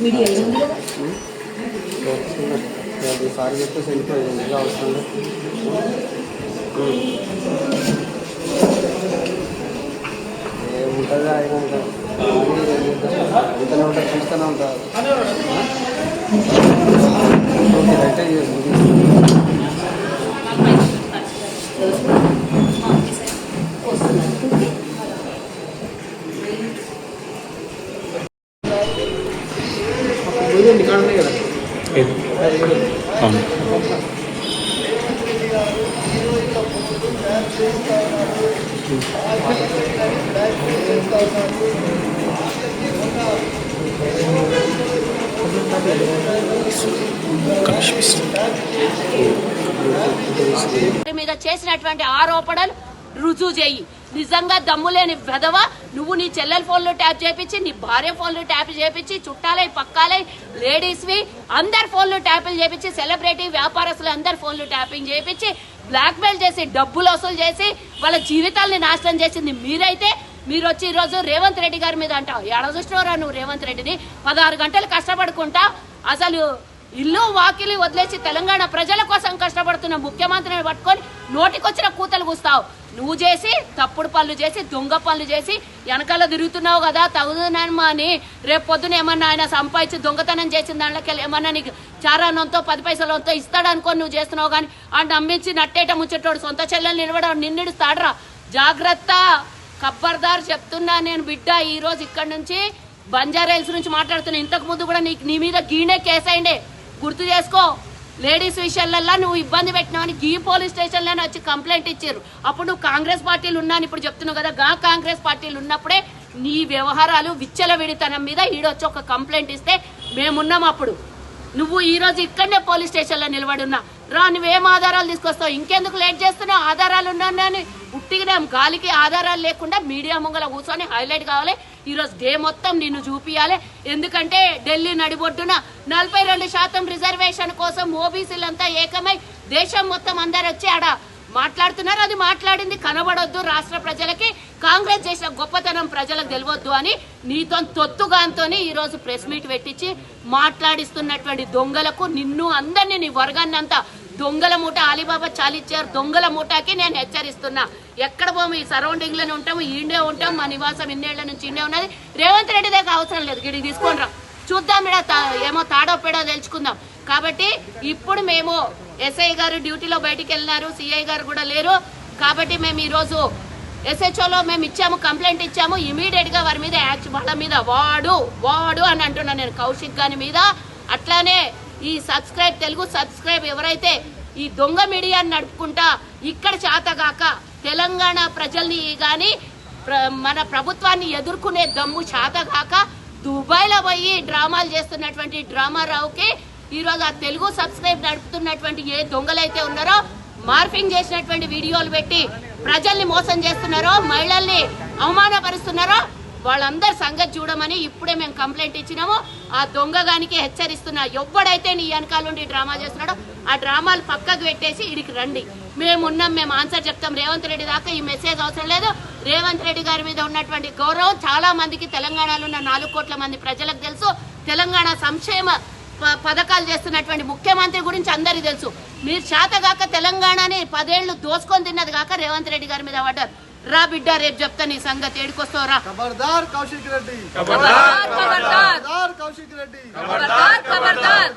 Media ఏముంది కదా sir చెప్పేసి వెళ్ళిపోయింది ఎలా వస్తుంది ఏముంటుంది ఆయన ఇంతనే ఉంటారు చూస్తూనే ఉంటారు రైటే నికాడనే కదా అవును మీద చేసినటువంటి ఆరోపణలు రుజువు చేయి. నిజంగా దమ్ములేని వెధవ నువ్వు నీ చెల్లెల ఫోన్లో ట్యాప్ చేయించి నీ భార్య ఫోన్లో ట్యాప్ చేయించి చుట్టాలై పక్కాలై లేడీస్వి అందరి ఫోన్లు ట్యాపింగ్ చేయించి సెలబ్రిటీ వ్యాపారస్తులు అందరి ఫోన్లు ట్యాపింగ్ చేయించి బ్లాక్మెయిల్ చేసి డబ్బులు వసూలు చేసి వాళ్ళ జీవితాల్ని నాశనం చేసింది మీరైతే మీరు వచ్చి ఈరోజు రేవంత్ రెడ్డి గారి మీద అంటావు. ఎడ చూసినవరా నువ్వు రేవంత్ రెడ్డిని 16 గంటలు కష్టపడుకుంటా అసలు ఇల్లు వాకిలి వదిలేసి తెలంగాణ ప్రజల కోసం కష్టపడుతున్న ముఖ్యమంత్రిని పట్టుకొని నోటికొచ్చిన కూతలు కూస్తావు. నువ్వు చేసి తప్పుడు పనులు చేసి దొంగ పనులు చేసి వెనకాల తిరుగుతున్నావు కదా తగుదనమ్మా అని రేపు పొద్దున ఏమన్నా ఆయన సంపాదించి దొంగతనం చేసిన దాంట్లోకి ఏమన్నా నీకు చారానంతో 10 పైసలంతో ఇస్తాడనుకొని నువ్వు చేస్తున్నావు. కానీ ఆ నమ్మించి నట్టేట ముచ్చేటోడు సొంత చెల్లెలు నిలవడం నిన్నిడుస్తాడరా. జాగ్రత్త, ఖబర్దార్ చెప్తున్నా నేను బిడ్డ. ఈ రోజు ఇక్కడ నుంచి బంజారాహిల్స్ నుంచి మాట్లాడుతున్నా. ఇంతకు ముందు కూడా నీ మీద గీనే కేసు అయిండే, గుర్తు చేసుకో. లేడీస్ విషయాలల్లో నువ్వు ఇబ్బంది పెట్టినావని గీ పోలీస్ స్టేషన్లోనే వచ్చి కంప్లైంట్ ఇచ్చారు. అప్పుడు నువ్వు కాంగ్రెస్ పార్టీలు ఉన్నాను ఇప్పుడు చెప్తున్నావు కదా, కాంగ్రెస్ పార్టీలు ఉన్నప్పుడే నీ వ్యవహారాలు విచ్చలవిడితనం మీద ఈడొచ్చి ఒక కంప్లైంట్ ఇస్తే మేమున్నాం. అప్పుడు నువ్వు ఈ రోజు ఇక్కడనే పోలీస్ స్టేషన్లో నిలబడి ఉన్నా. రా, నువ్వేం ఆధారాలు తీసుకొస్తావు? ఇంకెందుకు లేట్ చేస్తున్నావు? ఆధారాలు ఉన్నాయని ఉట్టిగానే గాలికి ఆధారాలు లేకుండా మీడియా ముంగల కూర్చొని హైలైట్ కావాలి. ఈరోజు డే మొత్తం నిన్ను చూపియాలి. ఎందుకంటే ఢిల్లీ నడిబొడ్డున 42% రిజర్వేషన్ కోసం ఓబీసీలంతా ఏకమై దేశం మొత్తం అందరు వచ్చి ఆడ మాట్లాడుతున్నారు. అది మాట్లాడింది కనబడొద్దు రాష్ట్ర ప్రజలకి, కాంగ్రెస్ చేసిన గొప్పతనం ప్రజలకు తెలియవద్దు అని నీతో తొత్తుగాంతో ఈరోజు ప్రెస్ మీట్ పెట్టించి మాట్లాడిస్తున్నటువంటి దొంగలకు నిన్ను అందరినీ నీ వర్గాన్నంతా దొంగల మూట అలీబాబా చాలిచ్చారు దొంగల మూటకి నేను హెచ్చరిస్తున్నా. ఎక్కడ పోము ఈ సరౌండింగ్ లోనే ఉంటాము, ఈండే ఉంటాం. మా నివాసం ఇన్నేళ్ల నుంచి ఇండే ఉన్నది. రేవంత్ రెడ్డి దగ్గర అవసరం లేదు, గిడికి తీసుకొని రా చూద్దాం. ఏమో తాడో పేడో తెలుసుకుందాం. కాబట్టి ఇప్పుడు మేము ఎస్ఐ గారు డ్యూటీలో బయటికి వెళ్ళినారు, సిఐ గారు కూడా లేరు. కాబట్టి మేము ఈరోజు SHOలో మేము ఇచ్చాము, కంప్లైంట్ ఇచ్చాము. ఇమీడియట్ గా వారి మీద వాళ్ళ మీద వాడు అని అంటున్నా నేను, కౌశిక్ గారి మీద. అట్లానే ఈ తెలుగు సబ్స్క్రైబ్ ఎవరైతే ఈ దొంగ మీడియాని నడుపుకుంటా ఇక్కడ చేతగాక తెలంగాణ ప్రజల్ని గాని మన ప్రభుత్వాన్ని ఎదుర్కొనే దమ్ము చేతగాక దుబాయ్లో పోయి డ్రామాలు చేస్తున్నటువంటి డ్రామారావుకి ఈరోజు ఆ తెలుగు సబ్స్క్రైబ్ నడుపుతున్నటువంటి ఏ దొంగలైతే ఉన్నారో, మార్ఫింగ్ చేసినటువంటి వీడియోలు పెట్టి ప్రజల్ని మోసం చేస్తున్నారో, మహిళల్ని అవమానపరుస్తున్నారో వాళ్ళందరి సంగతి చూడమని ఇప్పుడే మేము కంప్లైంట్ ఇచ్చినాము. ఆ దొంగగానికి హెచ్చరిస్తున్నా. ఎవడైతే నీ వెనకాల నుండి డ్రామా చేస్తున్నాడో ఆ డ్రామాలు పక్కకు పెట్టేసి ఇడికి రండి. మేమున్నాం, మేము ఆన్సర్ చెప్తాం. రేవంత్ రెడ్డి దాకా ఈ మెసేజ్ అవసరం లేదు. రేవంత్ రెడ్డి గారి మీద ఉన్నటువంటి గౌరవం చాలా మందికి, తెలంగాణలో ఉన్న 4 కోట్ల మంది ప్రజలకు తెలుసు. తెలంగాణ సంక్షేమ పథకాలు చేస్తున్నటువంటి ముఖ్యమంత్రి గురించి అందరికీ తెలుసు. మీరు చేతగాక తెలంగాణని 10 ఏళ్లు దోసుకొని తిన్నది కాక రేవంత్ రెడ్డి గారి మీద పడ్డారు. రా బిడ్డ, రేపు చెప్తా నీ సంగతి. ఏడుకొస్తావు రా. ఖబర్దార్ కౌశిక్ రెడ్డి, ఖబర్దార్, ఖబర్దార్, కౌశిక్ రెడ్డి, ఖబర్దార్, ఖబర్దార్.